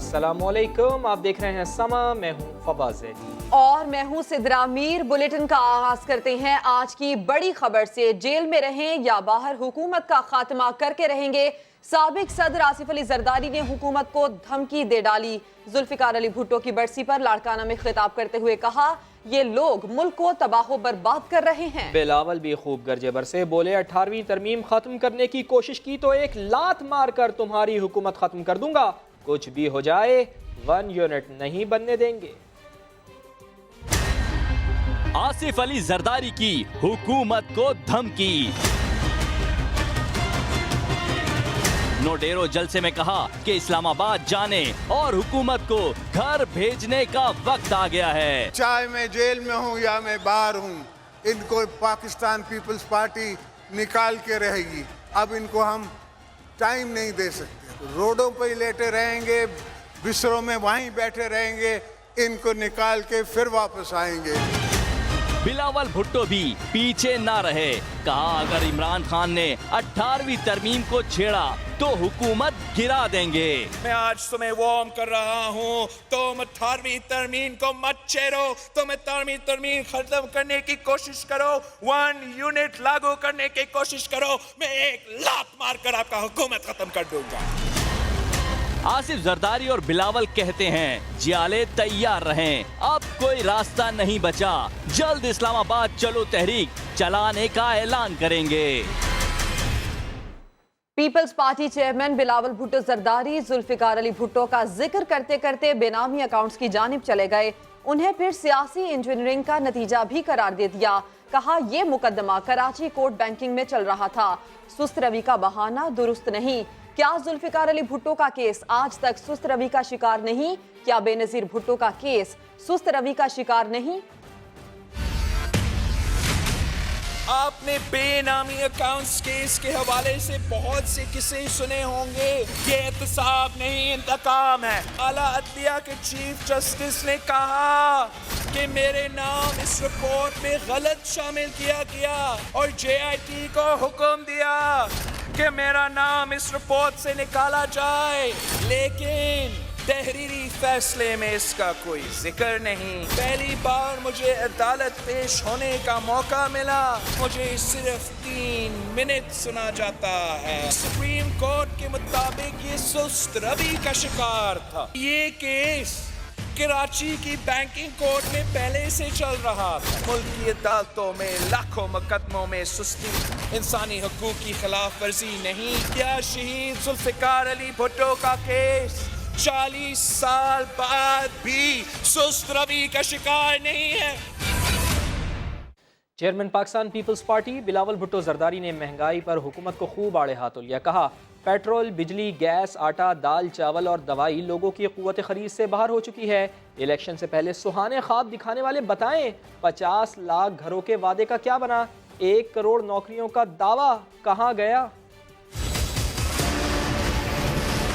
अस्सलामुअलैकुम, आप देख रहे हैं समा, मैं हूं फवाज़ और मैं हूं सिद्रा मीर। बुलेटिन का आगाज करते हैं आज की बड़ी खबर से। जेल में रहें या बाहर, हुकूमत का खात्मा करके रहेंगे। साबिक सदर आसिफ अली जरदारी ने हुकूमत को धमकी दे डाली। जुल्फिकार अली भुट्टो की बरसी पर लाड़काना में खिताब करते हुए कहा, ये लोग मुल्क को तबाह बर्बाद कर रहे हैं। बिलावल भी खूब गर्जे बरसे, बोले 18वीं तरमीम खत्म करने की कोशिश की तो एक लात मार कर तुम्हारी हुकूमत खत्म कर दूंगा। कुछ भी हो जाए 1 यूनिट नहीं बनने देंगे। आसिफ अली जरदारी की हुकूमत को धमकी। नोडेरो जलसे में कहा कि इस्लामाबाद जाने और हुकूमत को घर भेजने का वक्त आ गया है। चाहे मैं जेल में हूँ या मैं बाहर हूँ, इनको पाकिस्तान पीपल्स पार्टी निकाल के रहेगी। अब इनको हम टाइम नहीं दे सकते। रोडों पर ही लेटे रहेंगे, बिस्तरों में वहीं बैठे रहेंगे, इनको निकाल के फिर वापस आएंगे। बिलावल भुट्टो भी पीछे ना रहे, कहा अगर इमरान खान ने 18वीं तरमीम को छेड़ा तो हुकूमत गिरा देंगे। मैं आज तुम्हें वार्न कर रहा हूँ, तुम 18वीं तरमीम को मत छेड़ो। तुम 18वीं तरमीम खत्म करने की कोशिश करो, 1 यूनिट लागू करने की कोशिश करो, मैं एक लात मारकर आपका हुकूमत खत्म कर दूंगा। आसिफ जरदारी और बिलावल कहते हैं, जियाले तैयार रहें, अब कोई रास्ता नहीं बचा। जल्द इस्लामाबाद चलो तहरीक चलाने का ऐलान करेंगे। People's party chairman Bilawal Bhutto Zardari Zulfikar Ali Bhutto का जिक्र करते करते बेनामी अकाउंट्स की जानिब चले गए। उन्हें फिर सियासी इंजीनियरिंग का नतीजा भी करार दे दिया। कहा, यह मुकदमा कराची कोर्ट बैंकिंग में चल रहा था। सुस्त रवि का बहाना दुरुस्त नहीं। क्या जुल्फिकार अली भुट्टो का केस आज तक सुस्त रवि का शिकार नहीं? क्या बेनजीर भुट्टो का केस सुस्त रवि का शिकार नहीं? आपने बेनामी अकाउंट्स केस के हवाले से बहुत से किस्से सुने होंगे। ये एहतसाब नहीं, इंतकाम है। आला अदलिया के चीफ जस्टिस ने कहा कि मेरे नाम इस रिपोर्ट में गलत शामिल किया गया और JIT को हुक्म दिया कि मेरा नाम इस रिपोर्ट से निकाला जाए, लेकिन तहरीरी फैसले में इसका कोई जिक्र नहीं। पहली बार मुझे अदालत पेश होने का मौका मिला, मुझे सिर्फ 3 मिनट सुना जाता है। सुप्रीम कोर्ट के मुताबिक ये सुस्त रवि का शिकार था। ये केस कराची की बैंकिंग कोर्ट में पहले से चल रहा था। मुल्क की अदालतों में लाखों मुकदमों में सुस्ती, इंसानी हकूक की खिलाफ वर्जी नहीं। क्या शहीद जुल्फिकार अली भुट्टो का केस 40 साल बाद भी सुस्त रवि का शिकार नहीं है? Chairman Pakistan people's party Bilawal Bhutto Zardari ने महंगाई पर हुकूमत को खूब आड़े हाथों लिया। कहा, पेट्रोल, बिजली, गैस, आटा, दाल, चावल और दवाई लोगों की क़ुव्वत ख़रीद से बाहर हो चुकी है। इलेक्शन से पहले सुहाने ख्वाब दिखाने वाले बताएं, 50 लाख घरों के वादे का क्या बना? 1 करोड़ नौकरियों का दावा कहाँ गया?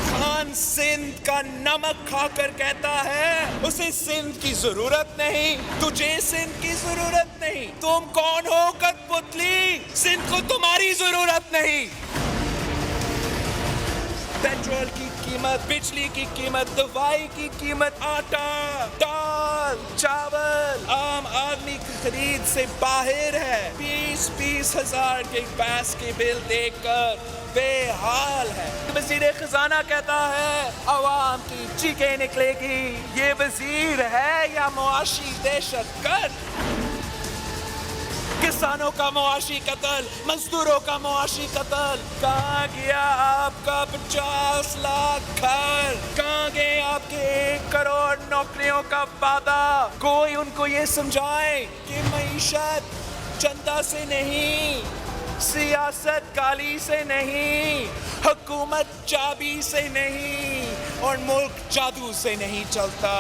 खान सिंध का नमक खाकर कहता है उसे सिंध की जरूरत नहीं, तुझे सिंध की जरूरत नहीं। तुम कौन हो कठपुतली? सिंध को तुम्हारी जरूरत नहीं। पेट्रोल की कीमत, बिजली की कीमत, दवाई की कीमत, आटा, दाल, चावल आम आदमी की खरीद से बाहर है। 20-20 हजार के गैस के बिल देखकर बेहाल है। वजीर खजाना कहता है अवाम की चीखें निकलेगी। ये वजीर है या मुआशी दहशतगर्द? किसानों का मुआशी कत्ल, मजदूरों का मुआशी कत्ल। कहाँ गया आपका 50 लाख घर? कहाँ गए आपके 1 करोड़ नौकरियों का वादा? कोई उनको ये समझाए कि मईशत चंदा से नहीं, सियासत काली से नहीं, हुकूमत चाबी से नहीं और मुल्क जादू से नहीं चलता।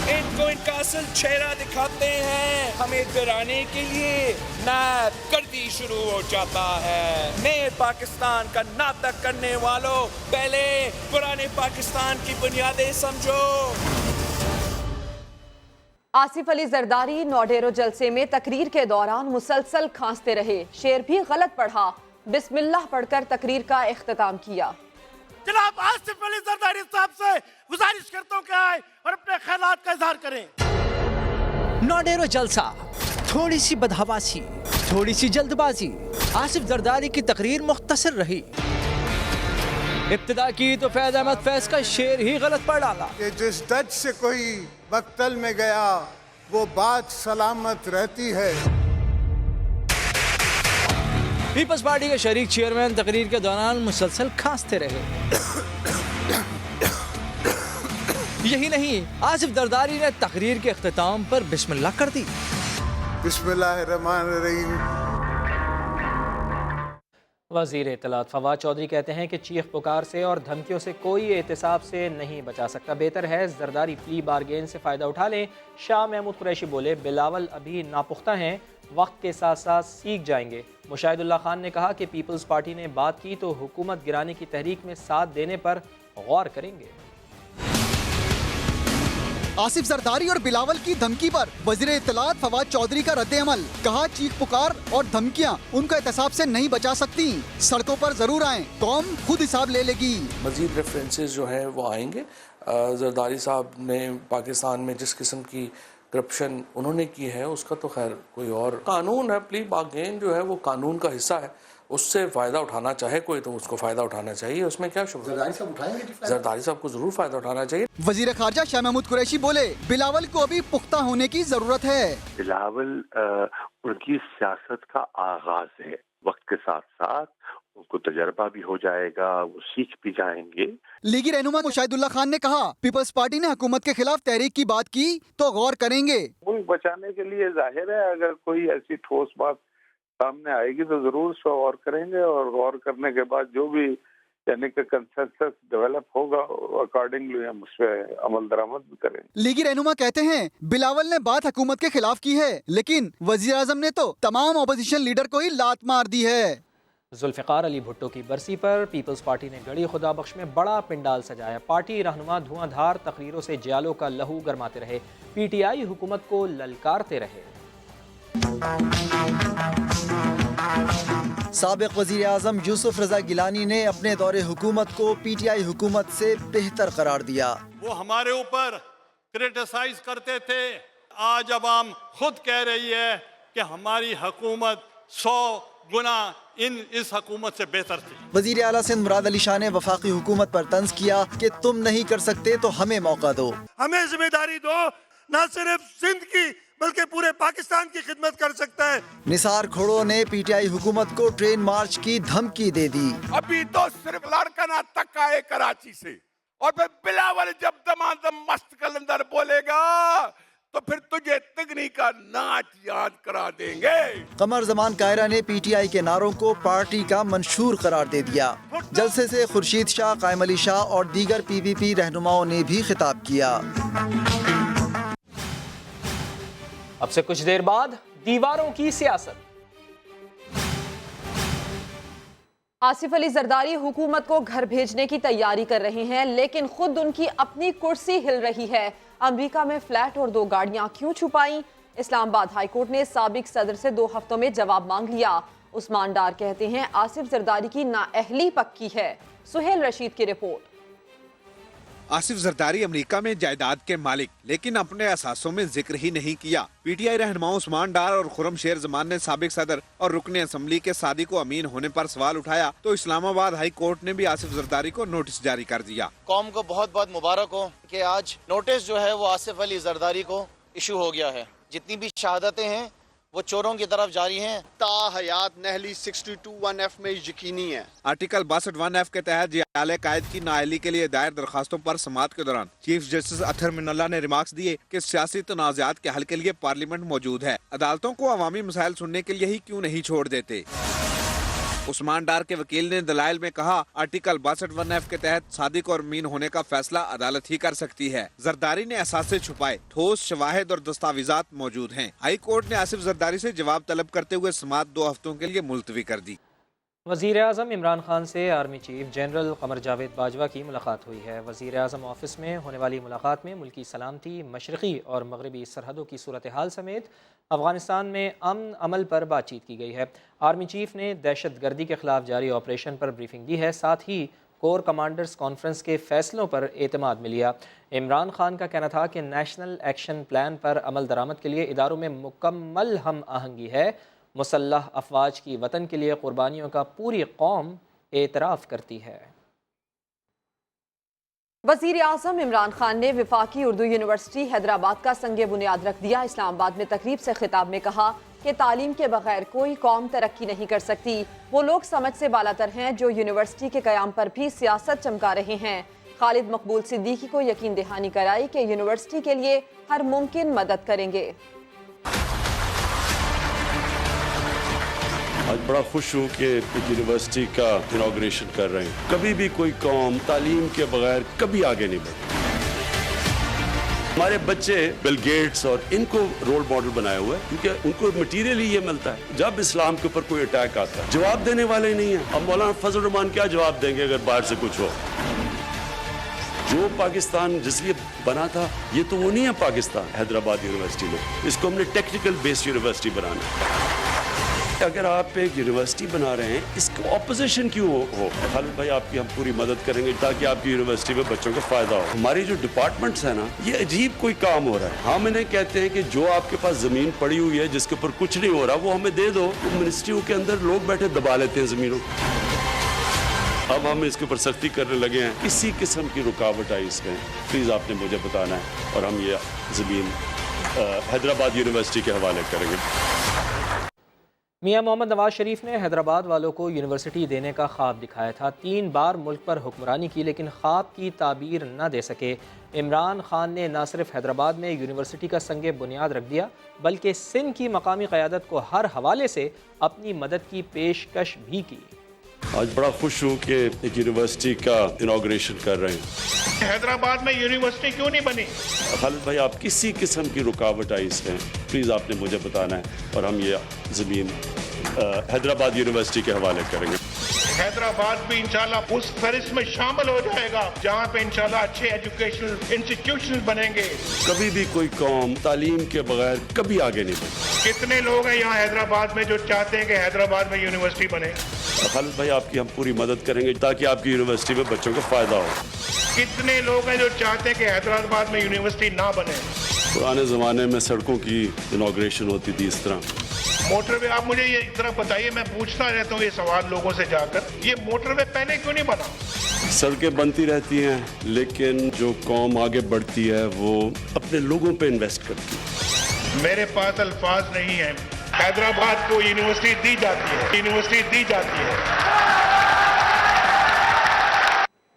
इनको इनका असल चेहरा दिखाते हैं, हमें डराने के लिए नायब गर्दी शुरू हो जाता है। नए पाकिस्तान का नाटक करने वालों, पहले पुराने पाकिस्तान की बुनियादें समझो। आसिफ अली जरदारी नोडेरो जलसे में तकरीर के दौरान मुसलसल खांसते रहे। शेर भी गलत पढ़ा। बिस्मिल्लाह पढ़कर तकरीर का इख्तिताम किया। जनाब आसिफ अली जरदारी साहब से गुजारिश करता हूं कि आए और अपने ख्यालात का इजहार करें। नौडेरो जलसा, थोड़ी सी बदहवासी, थोड़ी सी जल्दबाजी। आसिफ जरदारी की तकरीर मुख्तसर रही। इब्तिदा की तो फैज अहमद फैज का शेर ही गलत पढ़ डाला कि जिस डज से कोई मक्तल में गया वो बात सलामत रहती है। पीपल्स पार्टी के शरीक चेयरमैन तकरीर के दौरान मुसलसल खांसते रहे। यही नहीं, आसिफ जरदारी ने तकरीर के इख्तिताम पर बिस्मिल्लाह कर दी। बिस्मिल्लाहिर्रहमानिर्रहीम। वज़ीर इत्तलात फवाद चौधरी कहते हैं कि चीख पुकार से और धमकियों से कोई एहतसाब से नहीं बचा सकता। बेहतर है जरदारी प्ली बारगेन से फ़ायदा उठा लें। शाह महमूद कुरैशी बोले, बिलावल अभी नापुख्ता हैं, वक्त के साथ साथ सीख जाएंगे। मुशाहिदुल्लाह खान ने कहा कि पीपल्स पार्टी ने बात की तो हुकूमत गिराने की तहरीक में साथ देने पर गौर करेंगे। आसिफ जरदारी और बिलावल की धमकी पर वज़ीर इत्तलात फवाद चौधरी का रद्द-ए-अमल। कहा, चीख पुकार और धमकियां उनको एहतसाब से नहीं बचा सकती। सड़कों पर जरूर आएं, कौम खुद हिसाब ले लेगी। मज़ीद रेफरेंसेस जो हैं वो आएंगे। जरदारी साहब ने पाकिस्तान में जिस किस्म की करप्शन उन्होंने की है उसका तो खैर कोई और कानून है। प्ली बारगेन जो है वो कानून का हिस्सा है, उससे फ़ायदा उठाना चाहे कोई तो उसको फ़ायदा उठाना चाहिए, उसमें क्या शुभ। जरदारी साहब को ज़रूर फ़ायदा उठाना चाहिए। वज़ीर ख़ारजा शाह महमूद कुरैशी बोले, बिलावल को अभी पुख्ता होने की ज़रूरत है। बिलावल उनकी सियासत का आगाज है, वक्त के साथ साथ उनको तजर्बा भी हो जाएगा, वो सीख भी जाएंगे। लीगी रहनुमा मुशाहिदुल्लाह खान ने कहा, पीपल्स पार्टी ने हुकूमत के खिलाफ तहरीक की बात की तो गौर करेंगे। मुल्क बचाने के लिए जाहिर है अगर कोई ऐसी ठोस बात सामने आएगी तो जरूर उसको गौर करेंगे, और गौर करने के बाद जो भी यानी कि कंसेंसस डेवलप होगा अकॉर्डिंगली हम उस पर अमल दरामद भी करेंगे। लीगी रहनुमा कहते हैं, बिलावल ने बात हुकूमत के खिलाफ की है, लेकिन वजीर आजम ने तो तमाम अपोजिशन लीडर को ही लात मार दी है। जुल्फ़िकार अली भुट्टो की बरसी पर पीपल्स पार्टी ने गढ़ी खुदा बख्श में बड़ा पिंडाल सजाया। पार्टी रहनुमा धुआंधार तकरीरों से जियालों का लहू गरमाते रहे। पीटीआई हुकूमत को ललकारते रहे। साबिक वज़ीर आज़म यूसुफ रज़ा गिलानी ने अपने दौरे हुकूमत को पीटीआई हुकूमत से बेहतर करार दिया। वो हमारे ऊपर क्रिटिसाइज करते थे, आज अवाम खुद कह रही है कि हमारी हुकूमत 100 गुना इस हुकूमत से बेहतर थी। वज़ीर आला सिंध मुराद अली शाह ने वफाकी हुकूमत पर तंज किया कि तुम नहीं कर सकते तो हमें मौका दो, हमें जिम्मेदारी दो, न सिर्फ सिंध की बल्कि पूरे पाकिस्तान की खिदमत कर सकता है। निसार खोड़ो ने पीटीआई हुकूमत को ट्रेन मार्च की धमकी दे दी। अभी तो सिर्फ लड़कना तक आए कराची से, और फिर बिलावल जब दमादम मस्त कलंदर बोलेगा तो फिर तुझे तिगनी का नाच याद करा देंगे। कमर जमान कायरा ने पीटीआई के नारों को पार्टी का मंशूर करार दे दिया। जलसे से खुर्शीद शाह, कायम अली शाह और दीगर पीपीपी रहनुमाओं ने भी खिताब किया। अब से कुछ देर बाद दीवारों की सियासत। आसिफ अली जरदारी हुकूमत को घर भेजने की तैयारी कर रहे हैं, लेकिन खुद उनकी अपनी कुर्सी हिल रही है। अमेरिका में फ्लैट और 2 गाड़ियां क्यों छुपाई? इस्लामाबाद हाईकोर्ट ने साबिक सदर से 2 हफ्तों में जवाब मांग लिया। उस्मान डार कहते हैं आसिफ जरदारी की नाअहली पक्की है। सुहेल रशीद की रिपोर्ट। आसिफ जरदारी अमेरिका में जायदाद के मालिक, लेकिन अपने असासों में जिक्र ही नहीं किया। पीटीआई रहनुमा उस्मान डार और खुर्रम शेर जमान ने साबिक सदर और रुकने असम्बली के सादी को अमीन होने पर सवाल उठाया तो इस्लामाबाद हाई कोर्ट ने भी आसिफ जरदारी को नोटिस जारी कर दिया। कौम को बहुत बहुत मुबारक हो कि आज नोटिस जो है वो आसिफ अली जरदारी को इशू हो गया है। जितनी भी शहादतें हैं वो चोरों की तरफ जारी हैं। ताहयात नहली 62(1)F में यकीनी है। आर्टिकल 62(1)F के तहत जियाले कायद की नाअहली के लिए दायर दरखास्तों पर समाअत के दौरान चीफ जस्टिस अतहर मिनल्ला ने रिमार्क्स दिए कि सियासी तनाज़ात के हल के लिए पार्लियामेंट मौजूद है, अदालतों को अवामी मसाइल सुनने के लिए ही क्यों नहीं छोड़ देते। उस्मान डार के वकील ने दलाइल में कहा, आर्टिकल 62(1)F के तहत सादिक और अमीन होने का फैसला अदालत ही कर सकती है। जरदारी ने असासे छुपाए, ठोस शवाहिद और दस्तावेजात मौजूद हैं। हाई कोर्ट ने आसिफ जरदारी से जवाब तलब करते हुए समाअत 2 हफ्तों के लिए मुलतवी कर दी। वज़ीर आज़म इमरान खान से army chief general Qamar Javed Bajwa की मुलाकात हुई है। वज़ीर आज़म ऑफिस में होने वाली मुलाकात में मुल्की सलामती, मशरक़ी और मगरबी सरहदों की सूरत हाल समेत अफ़गानिस्तान में अमन अमल पर बातचीत की गई है। आर्मी चीफ ने दहशत गर्दी के खिलाफ जारी ऑपरेशन पर ब्रीफिंग दी है। साथ ही کور کمانڈرز کانفرنس کے فیصلوں پر اعتماد میں لیا۔ عمران خان کا کہنا تھا کہ نیشنل ایکشن پلان پر عمل درآمد کے لیے اداروں میں مکمل ہم آہنگی ہے۔ مسلح افواج کی وطن کے لیے قربانیوں کا پوری قوم اعتراف کرتی ہے۔ وزیر اعظم عمران خان نے وفاقی اردو یونیورسٹی حیدرآباد کا سنگ بنیاد رکھ دیا۔ اسلام آباد میں تقریب سے خطاب میں کہا کہ تعلیم کے بغیر کوئی قوم ترقی نہیں کر سکتی۔ وہ لوگ سمجھ سے بالاتر ہیں جو یونیورسٹی کے قیام پر بھی سیاست چمکا رہے ہیں۔ خالد مقبول صدیقی کو یقین دہانی کرائی کہ یونیورسٹی کے لیے ہر ممکن مدد کریں گے۔ آج بڑا خوش ہوں کہ یونیورسٹی کا انوگریشن کر رہے ہیں۔ کبھی بھی کوئی قوم تعلیم کے بغیر کبھی آگے نہیں بڑھی۔ ہمارے بچے بل گیٹس اور ان کو رول ماڈل بنایا ہوا ہے کیونکہ ان کو مٹیریل ہی یہ ملتا ہے۔ جب اسلام کے اوپر کوئی اٹیک آتا ہے جواب دینے والے نہیں ہیں۔ اب مولانا فضل الرحمان کیا جواب دیں گے اگر باہر سے کچھ ہو؟ جو پاکستان جس لیے بنا تھا یہ تو وہ نہیں ہے پاکستان حیدرآباد یونیورسٹی میں۔ اس کو ہم نے ٹیکنیکل بیس یونیورسٹی بنانا۔ اگر آپ ایک یونیورسٹی بنا رہے ہیں اس کو اپوزیشن کیوں ہو؟ خالد بھائی آپ کی ہم پوری مدد کریں گے تاکہ آپ کی یونیورسٹی میں بچوں کو فائدہ ہو۔ ہماری جو ڈپارٹمنٹس ہیں نا یہ عجیب کوئی کام ہو رہا ہے۔ ہم انہیں کہتے ہیں کہ جو آپ کے پاس زمین پڑی ہوئی ہے جس کے اوپر کچھ نہیں ہو رہا وہ ہمیں دے دو۔ منسٹریوں کے اندر لوگ بیٹھے دبا لیتے ہیں زمینوں۔ اب ہم اس کے اوپر سختی کرنے لگے ہیں۔ کسی قسم کی رکاوٹ آئی اس میں پلیز آپ نے مجھے بتانا ہے اور ہم یہ زمین حیدرآباد یونیورسٹی کے حوالے کریں گے۔ میاں محمد نواز شریف نے حیدرآباد والوں کو یونیورسٹی دینے کا خواب دکھایا تھا۔ 3 بار ملک پر حکمرانی کی لیکن خواب کی تعبیر نہ دے سکے۔ عمران خان نے نہ صرف حیدرآباد میں یونیورسٹی کا سنگ بنیاد رکھ دیا بلکہ سندھ کی مقامی قیادت کو ہر حوالے سے اپنی مدد کی پیشکش بھی کی۔ آج بڑا خوش ہوں کہ ایک یونیورسٹی کا انوگریشن کر رہے ہیں۔ حیدرآباد میں یونیورسٹی کیوں نہیں بنی؟ خالد بھائی آپ کسی قسم کی رکاوٹ آئی اس میں پلیز آپ نے مجھے بتانا ہے اور ہم یہ زمین حیدرآباد یونیورسٹی کے حوالے کریں گے۔ حیدرآباد بھی انشاءاللہ اس فہرست میں شامل ہو جائے گا جہاں پہ انشاءاللہ اچھے ایجوکیشنل انسٹیٹیوشن بنیں گے۔ کبھی بھی کوئی قوم تعلیم کے بغیر کبھی آگے نہیں بڑھی۔ کتنے لوگ ہیں یہاں حیدرآباد میں جو چاہتے ہیں کہ حیدرآباد میں یونیورسٹی بنے؟ خالد بھائی آپ کی ہم پوری مدد کریں گے تاکہ آپ کی یونیورسٹی میں بچوں کو فائدہ ہو۔ کتنے لوگ ہیں جو چاہتے ہیں کہ حیدرآباد میں یونیورسٹی نہ بنے؟ پرانے زمانے میں سڑکوں کی انوگریشن ہوتی تھی اس طرح۔ موٹر وے آپ مجھے یہ طرح بتائیے، میں پوچھتا رہتا ہوں یہ سوال لوگوں سے جا کر، یہ موٹر وے پہلے کیوں نہیں بنا؟ سڑکیں بنتی رہتی ہیں لیکن جو قوم آگے بڑھتی ہے وہ اپنے لوگوں پہ انویسٹ کرتی ہے۔ میرے پاس الفاظ نہیں ہیں۔ حیدرآباد کو یونیورسٹی دی جاتی ہے، یونیورسٹی دی جاتی ہے۔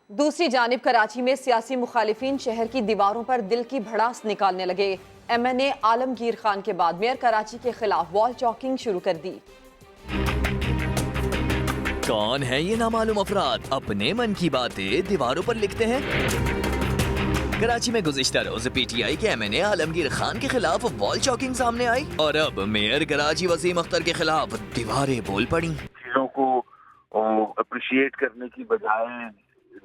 دوسری جانب کراچی میں سیاسی مخالفین شہر کی دیواروں پر دل کی بھڑاس نکالنے لگے۔ ایم این اے عالمگیر خان کے بعد میئر کراچی کے خلاف وال چاکنگ شروع کر دی۔ کون ہے یہ نامعلوم افراد اپنے من کی باتیں دیواروں پر لکھتے ہیں؟ کراچی میں گزشتہ روز پی ٹی آئی کے ایم این اے عالمگیر خان کے خلاف وال چاکنگ سامنے آئی اور اب میئر کراچی وسیم اختر کے خلاف دیواریں بول پڑی۔ چیزوں کو اپریشیٹ کرنے کی بجائے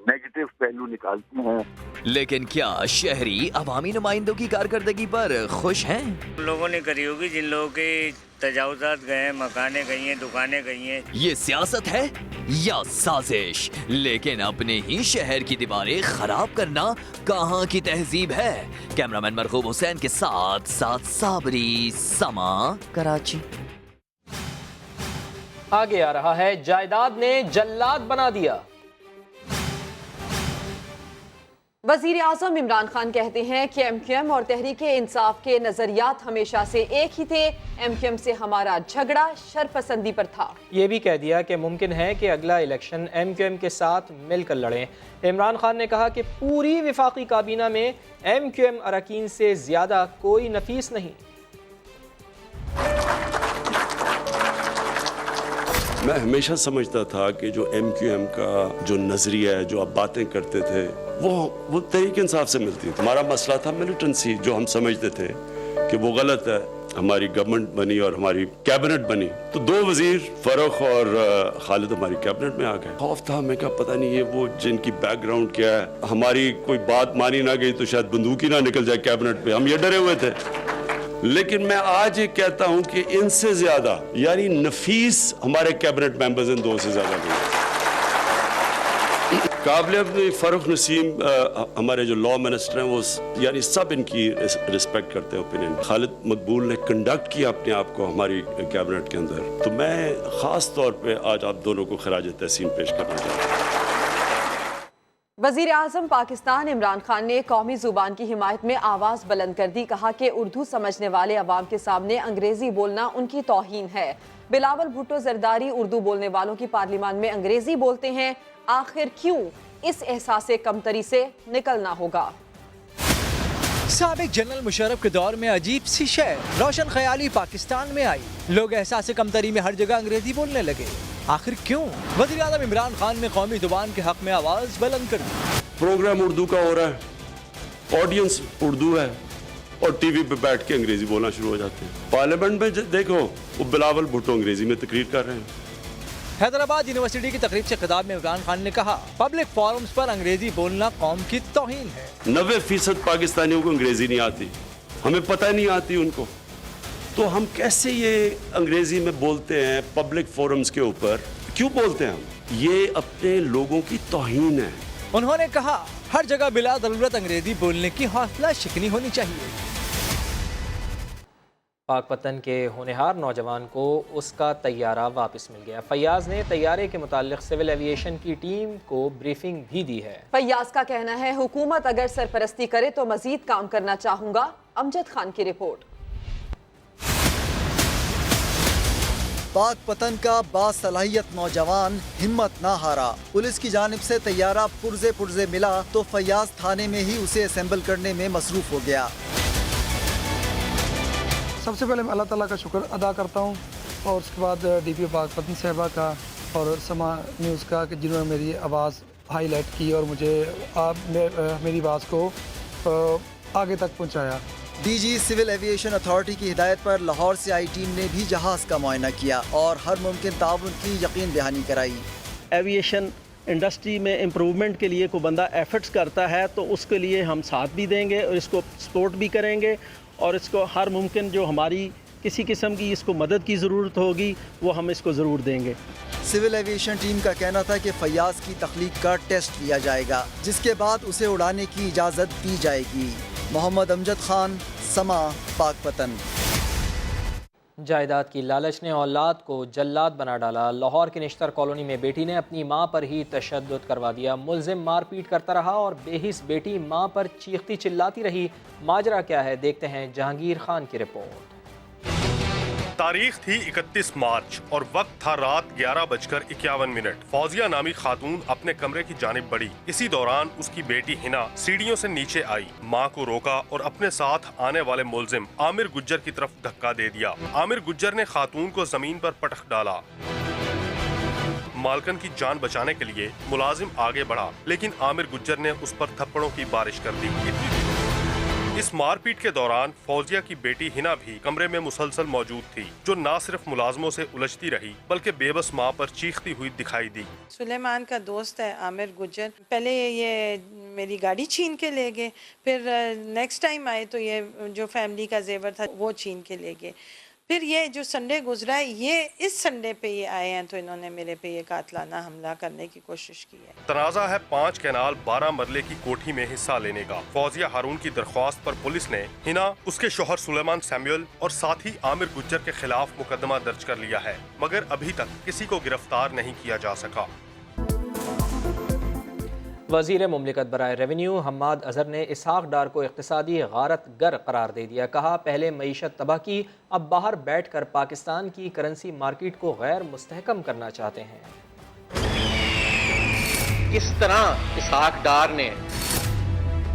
نیگیٹو پہلو نکالتے ہیں۔ لیکن کیا شہری عوامی نمائندوں کی کارکردگی پر خوش ہیں؟ لوگوں نے کری ہوگی جن لوگوں کے تجاوزات گئے ہیں، مکانیں گئی ہیں، دکانیں گئی ہیں۔ یہ سیاست ہے یا سازش؟ لیکن اپنے ہی شہر کی دیواریں خراب کرنا کہاں کی تہذیب ہے؟ کیمرامین مرغوب حسین کے ساتھ صابری، سما، کراچی۔ آگے آ رہا ہے جائیداد نے جلاد بنا دیا۔ وزیر اعظم عمران خان کہتے ہیں کہ ایم کیو ایم اور تحریک انصاف کے نظریات ہمیشہ سے ایک ہی تھے۔ ایم کیو ایم سے ہمارا جھگڑا شرپسندی پر تھا۔ یہ بھی کہہ دیا کہ ممکن ہے کہ اگلا الیکشن ایم کیو ایم کے ساتھ مل کر لڑیں۔ عمران خان نے کہا کہ پوری وفاقی کابینہ میں ایم کیو ایم اراکین سے زیادہ کوئی نفیس نہیں۔ میں ہمیشہ سمجھتا تھا کہ جو ایم کیو ایم کا جو نظریہ ہے، جو آپ باتیں کرتے تھے وہ تحریک انصاف سے ملتی تھی۔ ہمارا مسئلہ تھا ملیٹنسی، جو ہم سمجھتے تھے کہ وہ غلط ہے۔ ہماری گورنمنٹ بنی اور ہماری کیبنٹ بنی تو 2 وزیر فروخ اور خالد ہماری کیبنٹ میں آ گئے۔ خوف تھا، میں کہا پتہ نہیں یہ وہ جن کی بیک گراؤنڈ کیا ہے، ہماری کوئی بات مانی نہ گئی تو شاید بندوق ہی نہ نکل جائے کیبنٹ پہ، ہم یہ ڈرے ہوئے تھے۔ لیکن میں آج یہ کہتا ہوں کہ ان سے زیادہ یعنی نفیس ہمارے کیبنٹ ممبرز ان 2 سے زیادہ نہیں۔ काबिल फ़ारूक नसीम हमारे जो लॉ मिनिस्टर हैं वो यानी सब इनकी रिस्पेक्ट करते हैं ओपिनियन। खालिद मकबूल ने कंडक्ट किया अपने आप को हमारी कैबिनेट के अंदर, तो मैं ख़ास तौर पे आज आप दोनों को खराज तहसीन पेश करना चाहता हूँ। वज़ीर आज़म पाकिस्तान इमरान खान ने कौमी ज़ुबान की हिमायत में आवाज़ बुलंद कर दी। कहा कि उर्दू समझने वाले अवाम के सामने अंग्रेज़ी बोलना उनकी तौहीन है। बिलावल भुट्टो जरदारी उर्दू बोलने वालों की पार्लियामान में अंग्रेज़ी बोलते हैं, आखिर क्यों? इस एहसास कमतरी से निकलना होगा। साबिक जनरल मुशर्रफ के दौर में अजीब सी शय रोशन ख्याली पाकिस्तान में आई। लोग एहसास कमतरी में हर जगह अंग्रेजी बोलने लगे, आखिर क्यों? वज़ीर आज़म इमरान खान ने कौमी ज़ुबान के हक में आवाज़ बुलंद कर दी। प्रोग्राम उर्दू का हो रहा है, ऑडियंस उर्दू है और टीवी पे बैठ के अंग्रेजी बोलना शुरू हो जाते हैं। पार्लियामेंट में देखो वो बिलावल भुट्टो अंग्रेजी में तकरीर कर रहे हैं। हैदराबाद यूनिवर्सिटी की तकरीब से खिताब में इमरान खान ने कहा, पब्लिक फोरम्स पर अंग्रेजी बोलना कौम की तौहीन है। 90% पाकिस्तानियों को अंग्रेजी नहीं आती, हमें पता नहीं आती उनको, तो हम कैसे ये अंग्रेजी में बोलते हैं पब्लिक फोरम्स के ऊपर? क्यों बोलते हैं हम? ये अपने लोगों की तौहीन है। उन्होंने कहा, हर जगह बिला ज़रूरत अंग्रेजी बोलने की हौसला शिकनी होनी चाहिए। पाकपतन के होनहार नौजवान को उसका तैयारा वापस मिल गया। फैयाज ने तैयारे के मुतालिक सिविल एविएशन की टीम को ब्रीफिंग भी दी है। फैयाज का कहना है, हुकूमत अगर सरपरस्ती करे तो मजीद काम करना चाहूंगा। अमजद खान की रिपोर्ट। पाकपतन का बासलाहियत नौजवान हिम्मत ना हारा। पुलिस की जानिब से तैयारा पुर्जे मिला तो फैयाज थाने में ही उसे असेंबल करने में मसरूफ हो गया। सबसे पहले मैं अल्लाह ताला का शुक्र अदा करता हूँ और उसके बाद DPO पाकपतन साहबा का और समा न्यूज़ का कि जिन्होंने मेरी आवाज़ हाईलाइट की और मुझे मेरी आवाज़ को आगे तक पहुँचाया। DG सिविल एविएशन अथॉरिटी की हिदायत पर लाहौर से आई टीम ने भी जहाज़ का मुआयना किया और हर मुमकिन ताउन की यकीन दहानी कराई। एविएशन इंडस्ट्री में इम्प्रूवमेंट के लिए कोई बंदा एफर्ट्स करता है तो उसके लिए हम साथ भी देंगे और इसको सपोर्ट भी करेंगे और इसको हर मुमकिन जो हमारी किसी किस्म की इसको मदद की ज़रूरत होगी वो हम इसको ज़रूर देंगे। सिविल एविएशन टीम का कहना था कि फैयाज की तख्लीक का टेस्ट लिया जाएगा, जिसके बाद उसे उड़ाने की इजाज़त दी जाएगी। मोहम्मद अमजद खान, समा, पाकपतन। जायदाद की लालच ने औलाद को जल्लाद बना डाला। लाहौर की निश्तर कॉलोनी में बेटी ने अपनी मां पर ही तशद्दुद करवा दिया। मुलजिम मारपीट करता रहा और बेहिस बेटी मां पर चीखती चिल्लाती रही। माजरा क्या है, देखते हैं जहांगीर खान की रिपोर्ट। तारीख थी 31 मार्च और वक्त था रात 11:51। फौजिया नामी खातून अपने कमरे की जानिब बढ़ी। इसी दौरान उसकी बेटी हिना सीढ़ियों से नीचे आई, मां को रोका और अपने साथ आने वाले मुलजिम आमिर गुज्जर की तरफ धक्का दे दिया। आमिर गुज्जर ने खातून को जमीन पर पटक डाला। मालकन की जान बचाने के लिए मुलाजिम आगे बढ़ा, लेकिन आमिर गुज्जर ने उस पर थप्पड़ों की बारिश कर दी। इस मारपीट के दौरान फौजिया की बेटी हिना भी कमरे में मुसलसल मौजूद थी, जो न सिर्फ मुलाजमों से उलझती रही बल्कि बेबस मां पर चीखती हुई दिखाई दी। सुलेमान का दोस्त है आमिर गुज्जर, पहले ये मेरी गाड़ी छीन के ले गए, फिर नेक्स्ट टाइम आए तो ये जो फैमिली का जेवर था वो छीन के ले गए। फिर ये जो संडे गुजरा है, ये इस संडे पे ये आए हैं तो इन्होंने मेरे पे ये कातलाना हमला करने की कोशिश की है। तनाज़ा है 5 कैनाल 12 मरले की कोठी में हिस्सा लेने का। फौजिया हारून की दरख्वास्त पर पुलिस ने हिना, उसके शोहर सुलेमान सैमुअल और साथ ही आमिर गुज्जर के खिलाफ मुकदमा दर्ज कर लिया है, मगर अभी तक किसी को गिरफ्तार नहीं किया जा सका। वज़ीर मुमलिकत बराए रेवेन्यू हम्माद अजहर ने इसहाक डार को इक़्तिसादी गारत गर करार दे दिया। कहा, पहले मईशत तबाह की, अब बाहर बैठ कर पाकिस्तान की करेंसी मार्केट को गैर मुस्तहकम करना चाहते हैं। किस तरह इसहाक डार ने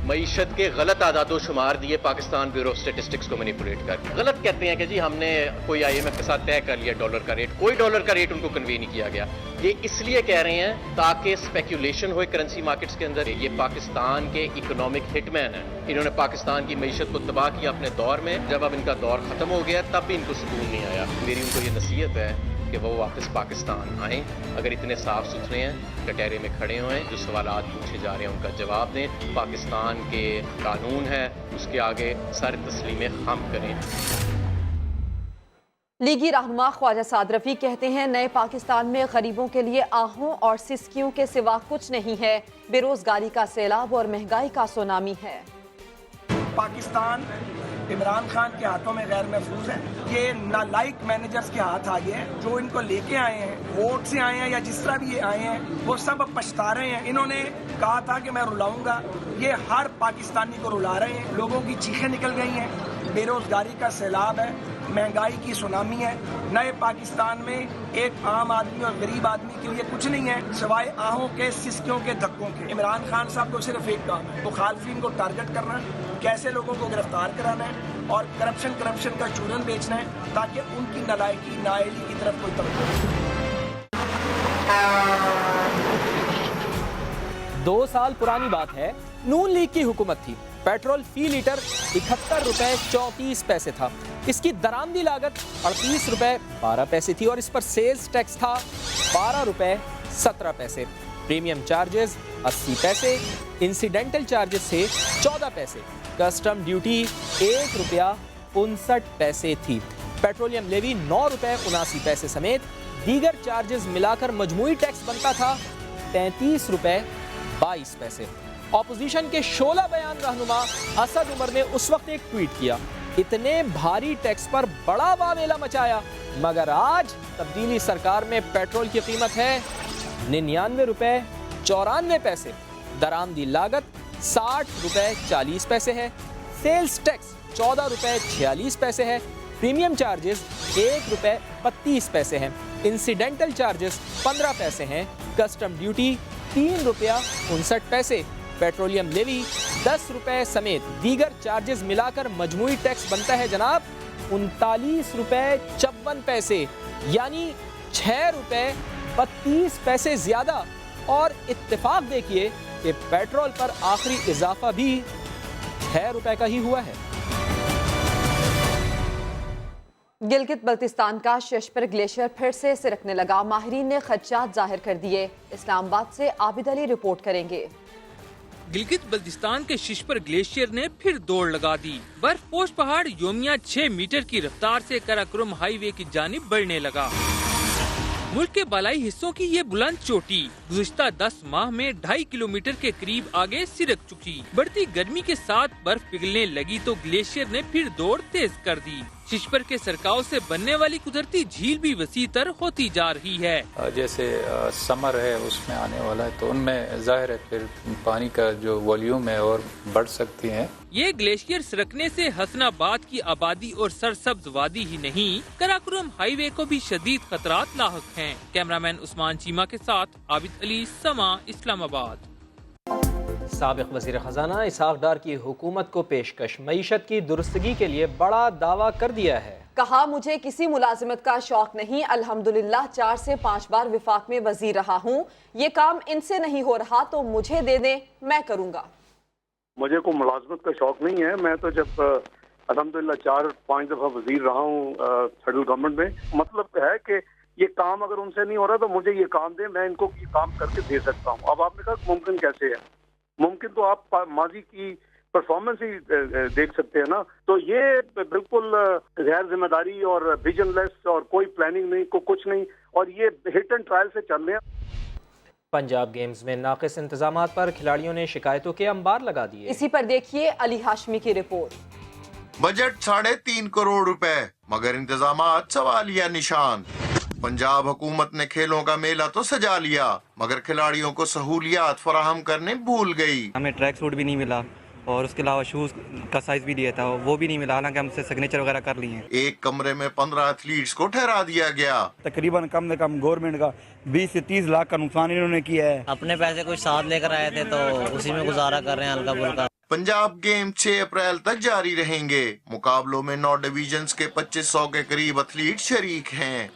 मईशत के गलत आदादो शुमार दिए पाकिस्तान ब्यूरो ऑफ स्टेटिस्टिक्स को मैनिपुलेट कर। गलत कहते हैं कि जी हमने कोई IMF के साथ तय कर लिया डॉलर का रेट, कोई डॉलर का रेट उनको कन्वे नहीं किया गया। ये इसलिए कह रहे हैं ताकि स्पेक्यूलेशन हो करेंसी मार्केट्स के अंदर। ये पाकिस्तान के इकोनॉमिक हिटमैन हैं, इन्होंने पाकिस्तान की मईशत को तबाह किया अपने दौर में। जब अब इनका दौर खत्म हो गया तब भी इनको सुकून नहीं आया। मेरी उनको ये नसीहत है कि वो वापस पाकिस्तान आएँ, अगर इतने साफ सुथरे हैं, कटहरे में खड़े हुए हैं, जो सवालात पूछे जा रहे हैं उनका जवाब दें। पाकिस्तान के कानून है, उसके आगे सर तस्लीम खम करें। لیگی رہنما خواجہ سعد رفیع کہتے ہیں نئے پاکستان میں غریبوں کے لیے آہوں اور سسکیوں کے سوا کچھ نہیں ہے، بے روزگاری کا سیلاب اور مہنگائی کا سونامی ہے۔ پاکستان عمران خان کے ہاتھوں میں غیر محفوظ ہے، یہ نالائق مینیجرز کے ہاتھ آ گئے ہیں، جو ان کو لے کے آئے ہیں، ووٹ سے آئے ہیں یا جس طرح بھی یہ آئے ہیں، وہ سب اب پچھتا رہے ہیں۔ انہوں نے کہا تھا کہ میں رلاؤں گا، یہ ہر پاکستانی کو رلا رہے ہیں، لوگوں کی چیخیں نکل گئی ہیں، بے روزگاری کا سیلاب ہے، مہنگائی کی سونامی ہے۔ نئے پاکستان میں ایک عام آدمی اور غریب آدمی کے لیے کچھ نہیں ہے سوائے آہوں کے، سسکیوں کے، دھکوں کے۔ عمران خان صاحب کو صرف ایک کام ہے، مخالفین کو ٹارگٹ کرنا، کیسے لوگوں کو گرفتار کرانا ہے اور کرپشن کا چورن بیچنا ہے تاکہ ان کی نالائکی، نااہلی کی طرف کوئی توجہ نہیں۔ 2 سال پرانی بات ہے، نون لیگ کی حکومت تھی، پیٹرول فی لیٹر 71 روپے 34 پیسے تھا، اس کی درآمدی لاگت 38 روپے 12 پیسے تھی اور اس پر سیلز ٹیکس تھا 12 روپے 17 پیسے، پریمیم چارجز 80 پیسے، انسیڈنٹل چارجز سے 14 پیسے، کسٹم ڈیوٹی 1 روپیہ 59 پیسے تھی، پیٹرولیم لیوی 9 روپے 79 پیسے سمیت دیگر چارجز ملا کر مجموعی ٹیکس بنتا تھا 33 روپے 22 پیسے۔ اپوزیشن کے شعلہ بیان رہنما اسد عمر نے اس وقت ایک ٹویٹ کیا، اتنے بھاری ٹیکس پر بڑا واویلا مچایا، مگر آج تبدیلی سرکار میں پیٹرول کی قیمت ہے 99 روپے 94 پیسے، درآمدی لاگت 60 روپے 40 پیسے ہے، سیلز ٹیکس 14 روپے 46 پیسے ہے، پریمیم چارجز 1 روپے 32 پیسے ہیں، انسیڈنٹل چارجز 15 پیسے ہیں، کسٹم ڈیوٹی 3 روپیہ 59 پیسے، پیٹرولیم لیوی 10 روپے سمیت دیگر چارجز ملا کر مجموعی ٹیکس بنتا ہے جناب 39 روپے 54 پیسے، یعنی 6 روپے 32 پیسے زیادہ۔ اور اتفاق دیکھیے کہ پیٹرول پر آخری اضافہ بھی 6 روپے کا ہی ہوا ہے۔ گلگت بلتستان کا ششپر گلیشیئر پھر سے سرکنے لگا، ماہرین نے خدشات ظاہر کر دیے۔ اسلام آباد سے عابد علی رپورٹ کریں گے۔ گلگت بلتستان کے ششپر گلیشیئر نے پھر دوڑ لگا دی، برف پوش پہاڑ یومیہ 6 میٹر کی رفتار سے کراکرم ہائی وے کی جانب بڑھنے لگا۔ ملک کے بالائی حصوں کی یہ بلند چوٹی گزشتہ 10 ماہ میں 2.5 کلومیٹر کے قریب آگے سرک چکی۔ بڑھتی گرمی کے ساتھ برف پگھلنے لگی تو گلیشیئر نے پھر دوڑ تیز کر دی۔ ششپر کے سرکاؤ سے بننے والی قدرتی جھیل بھی وسیع تر ہوتی جا رہی ہے۔ جیسے سمر ہے اس میں آنے والا ہے تو ان میں ظاہر ہے پھر پانی کا جو والیوم ہے اور بڑھ سکتی ہیں۔ یہ گلیشیئر سرکنے سے حسن آباد کی آبادی اور سرسبز وادی ہی نہیں، کراکرم ہائی وے کو بھی شدید خطرات لاحق ہیں۔ کیمرامین عثمان چیمہ کے ساتھ عابد علی، سما، اسلام آباد۔ سابق وزیر خزانہ اسحاق ڈار کی حکومت کو پیشکش، معیشت کی درستگی کے لیے بڑا دعویٰ کر دیا ہے۔ کہا مجھے کسی ملازمت کا شوق نہیں، الحمدللہ 4 سے 5 بار وفاق میں وزیر رہا ہوں، یہ کام ان سے نہیں ہو رہا تو مجھے دے دیں، میں کروں گا۔ مجھے کوئی ملازمت کا شوق نہیں ہے، میں تو جب الحمدللہ 4-5 دفعہ وزیر رہا ہوں فیڈرل گورنمنٹ میں، مطلب ہے کہ یہ کام اگر ان سے نہیں ہو رہا تو مجھے یہ کام دیں، میں ان کو یہ کام کر کے دے سکتا ہوں۔ اب آپ نے کہا ممکن کیسے ہے؟ ممکن تو آپ ماضی کی پرفارمنس ہی دیکھ سکتے ہیں نا، تو یہ بالکل غیر ذمہ داری اور ویژن لیس اور کوئی پلاننگ نہیں، کچھ نہیں، اور یہ ہٹ اینڈ ٹرائل سے چل رہے ہیں۔ پنجاب گیمز میں ناقص انتظامات پر کھلاڑیوں نے شکایتوں کے انبار لگا دیے۔ اسی پر دیکھیے علی ہاشمی کی رپورٹ۔ بجٹ 3.5 کروڑ روپے مگر انتظامات سوالیہ نشان۔ پنجاب حکومت نے کھیلوں کا میلہ تو سجا لیا مگر کھلاڑیوں کو سہولیات فراہم کرنے بھول گئی۔ ہمیں ٹریک سوٹ بھی نہیں ملا اور اس کے علاوہ شوز کا سائز بھی دیا تھا، وہ بھی نہیں ملا، حالانکہ ہم سے سگنیچر وغیرہ کر لی ہیں۔ ایک کمرے میں 15 ایتھلیٹس کو ٹھہرا دیا گیا۔ تقریباً کم سے کم گورنمنٹ کا 20 سے 30 لاکھ کا نقصان انہوں نے کیا ہے۔ اپنے پیسے کچھ ساتھ لے کر آئے تھے تو اسی میں گزارا کر رہے ہیں ہلکا پھلکا۔ پنجاب گیم 6 اپریل تک جاری رہیں گے۔ مقابلوں میں 9 ڈویژنز کے 2500 کے قریب ایتھلیٹ شریک ہیں۔